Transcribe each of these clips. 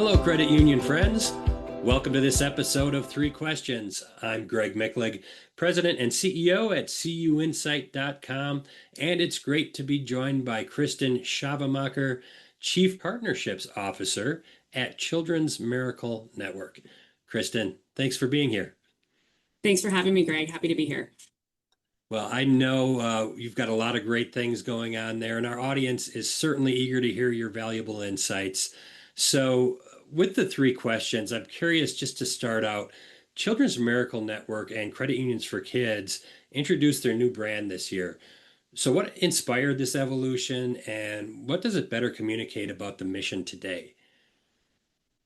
Hello, credit union friends. Welcome to this episode of Three Questions. I'm Greg Michlig, President and CEO at CUInsight.com, and it's great to be joined by Kristen Schavemaker, Chief Partnerships Officer at Children's Miracle Network. Kristen, thanks for being here. Thanks for having me, Greg. Happy to be here. Well, I know you've got a lot of great things going on there, and our audience is certainly eager to hear your valuable insights. So, with the three questions, I'm curious just to start out. Children's Miracle Network and Credit Unions for Kids introduced their new brand this year. So, what inspired this evolution, and what does it better communicate about the mission today?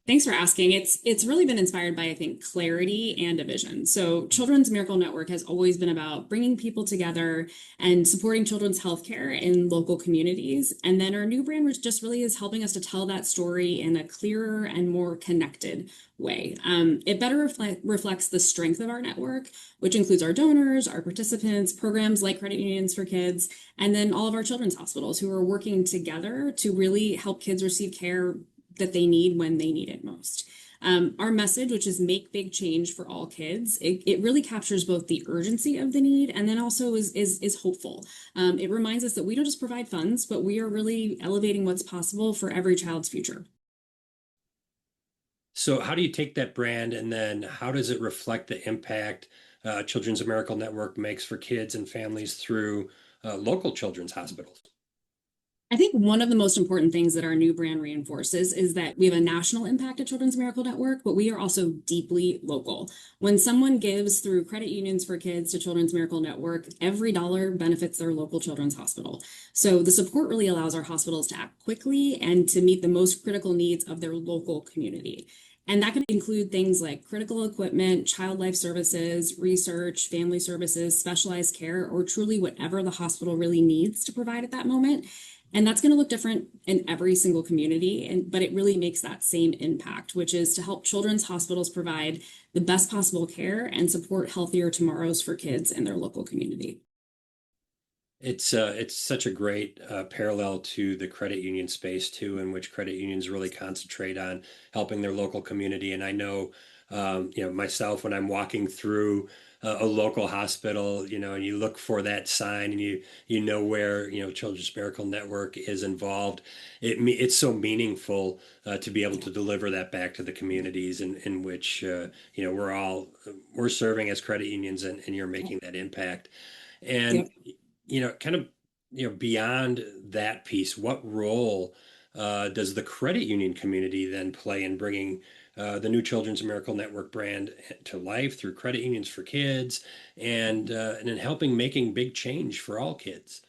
Thanks for asking. It's really been inspired by, I think, clarity and a vision. So Children's Miracle Network has always been about bringing people together and supporting children's healthcare in local communities. And then our new brand was just really is helping us to tell that story in a clearer and more connected way. It better reflects the strength of our network, which includes our donors, our participants, programs like Credit Unions for Kids, and then all of our children's hospitals who are working together to really help kids receive care that they need when they need it most. Our message, which is make big change for all kids, it really captures both the urgency of the need and then also is hopeful. It reminds us that we don't just provide funds, but we are really elevating what's possible for every child's future. So, how do you take that brand and then how does it reflect the impact Children's Miracle Network makes for kids and families through local children's hospitals? I think one of the most important things that our new brand reinforces is that we have a national impact at Children's Miracle Network, but we are also deeply local. When someone gives through Credit Unions for Kids to Children's Miracle Network, every dollar benefits their local children's hospital. So the support really allows our hospitals to act quickly and to meet the most critical needs of their local community. And that can include things like critical equipment, child life services, research, family services, specialized care, or truly whatever the hospital really needs to provide at that moment. And that's going to look different in every single community, but it really makes that same impact, which is to help children's hospitals provide the best possible care and support healthier tomorrows for kids in their local community. It's such a great parallel to the credit union space too, in which credit unions really concentrate on helping their local community. And I know, myself when I'm walking through a local hospital, and you look for that sign, and you know where Children's Miracle Network is involved. It's so meaningful to be able to deliver that back to the communities in which we're serving as credit unions, and you're making that impact. And Yep. kind of, beyond that piece, what role does the credit union community then play in bringing the new Children's Miracle Network brand to life through Credit Unions for Kids and in helping making big change for all kids?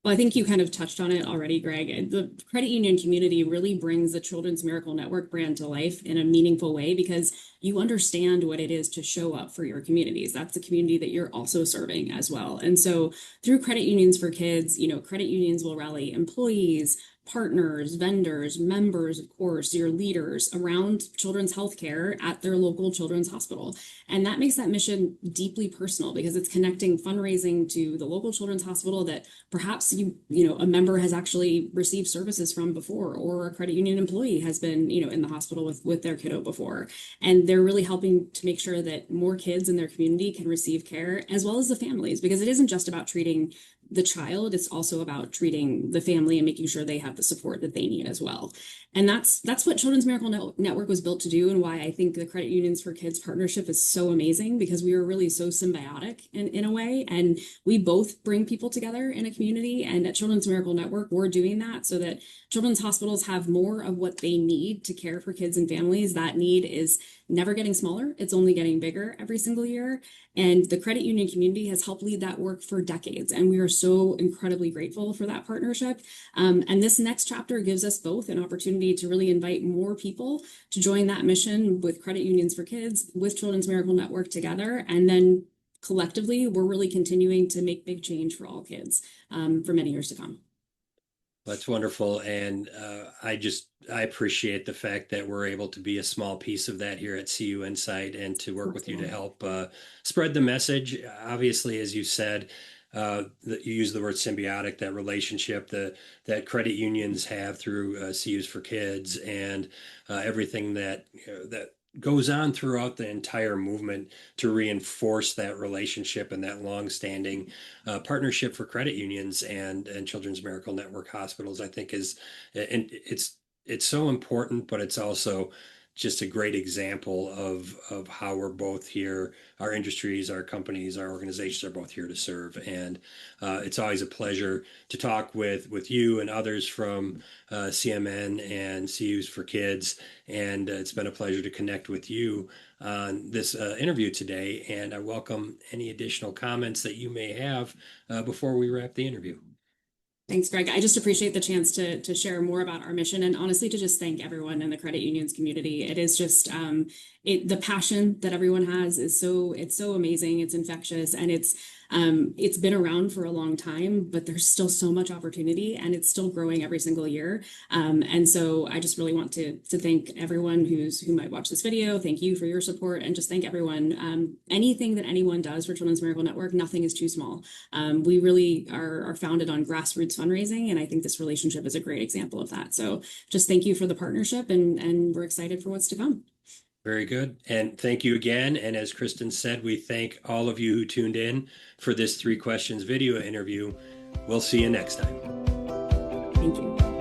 Well, I think you kind of touched on it already, Greg. The credit union community really brings the Children's Miracle Network brand to life in a meaningful way because you understand what it is to show up for your communities. That's the community that you're also serving as well. And so through Credit Unions for Kids, credit unions will rally employees, partners, vendors, members, of course, your leaders around children's healthcare at their local children's hospital. And that makes that mission deeply personal because it's connecting fundraising to the local children's hospital that perhaps a member has actually received services from before, or a credit union employee has been, in the hospital with their kiddo before. And they're really helping to make sure that more kids in their community can receive care, as well as the families, because it isn't just about treating the child, it's also about treating the family and making sure they have the support that they need as well. And that's what Children's Miracle Network was built to do, and why I think the Credit Unions for Kids partnership is so amazing, because we are really so symbiotic in a way, and we both bring people together in a community. And at Children's Miracle Network, we're doing that so that children's hospitals have more of what they need to care for kids and families. That need is never getting smaller. It's only getting bigger every single year. And the credit union community has helped lead that work for decades. And we are so incredibly grateful for that partnership. And this next chapter gives us both an opportunity to really invite more people to join that mission with Credit Unions for Kids, with Children's Miracle Network together. And then collectively, we're really continuing to make big change for all kids for many years to come. That's wonderful. And I appreciate the fact that we're able to be a small piece of that here at CUInsight and to work with you to help spread the message. Obviously, as you said, you use the word symbiotic, that relationship that credit unions have through CUs for Kids, and everything that that goes on throughout the entire movement to reinforce that relationship and that long-standing partnership for credit unions and Children's Miracle Network hospitals, I think is, and it's so important, but it's also just a great example of how we're both here. Our industries, our companies, our organizations are both here to serve, and it's always a pleasure to talk with you and others from CMN and CUs for Kids. And it's been a pleasure to connect with you on this interview today. And I welcome any additional comments that you may have before we wrap the interview. Thanks, Greg. I just appreciate the chance to share more about our mission and honestly to just thank everyone in the credit unions community. It is just the passion that everyone has is it's so amazing. It's infectious, and it's been around for a long time, but there's still so much opportunity, and it's still growing every single year. And so I just really want to thank everyone who might watch this video. Thank you for your support, and just thank everyone. Anything that anyone does for Children's Miracle Network, nothing is too small. We really are founded on grassroots fundraising, and I think this relationship is a great example of that. So just thank you for the partnership, and we're excited for what's to come. Very good. And thank you again. And as Kristen said, we thank all of you who tuned in for this 3 questions video interview. We'll see you next time. Thank you.